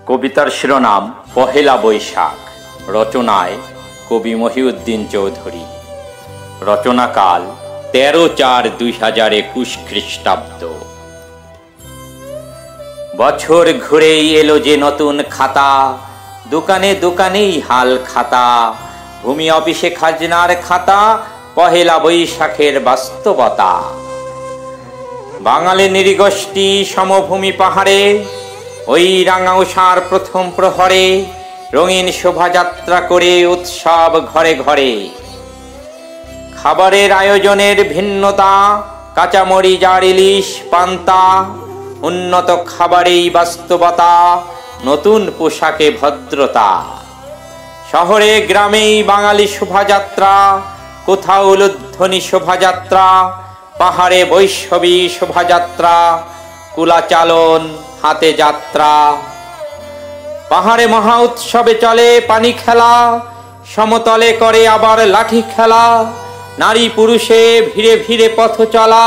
কবিতার শিরোনাম পহেলা বৈশাখ। রচনায় কবি মহিউদ্দিন চৌধুরী। রচনাকাল 13/4/2021 খ্রিস্টাব্দ। বছর ঘুরেই এলো যে নতুন খাতা, দোকানে দোকানেই হাল খাতা। ভূমি অফিসে খাজনার খাতা, পহেলা বৈশাখের বাস্তবতা। বাঙালি নৃগোষ্ঠী সমভূমি পাহাড়ে, ওই রাঙা উষার প্রথম প্রহরে রঙিন শোভাযাত্রা করে উৎসব ঘরে ঘরে। খাবারের আয়োজনের ভিন্নতা, কাঁচামরিচ আর ইলিশ পান্তা। উন্নত খাবারেই বাস্তবতা, নতুন পোশাকে ভদ্রতা। শহরে গ্রামেই বাঙালি শোভাযাত্রা, কোথাও উলুধ্বনি শোভাযাত্রা। পাহাড়ে বৈষ্ণবী শোভাযাত্রা, কুলাচালন হাতে যাত্রা। পাহাড়ে মহা উৎসবে চলে পানি খেলা, সমতলে করে আবার লাঠি খেলা। নারী পুরুষে ভিড়ে ভিড়ে পথ চলা,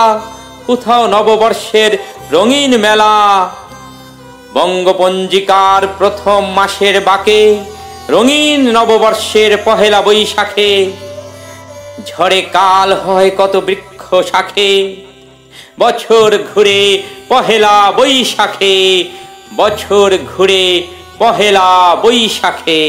কোথাও নববর্ষের রঙিন মেলা। বঙ্গপঞ্জিকার প্রথম মাসের বাকে, রঙিন নববর্ষের পহেলা বৈশাখে। ঝড়ে কাল হয় কত বৃক্ষ শাখে, বছর ঘুরে পহেলা বৈশাখে। বছর ঘুরে পহেলা বৈশাখে।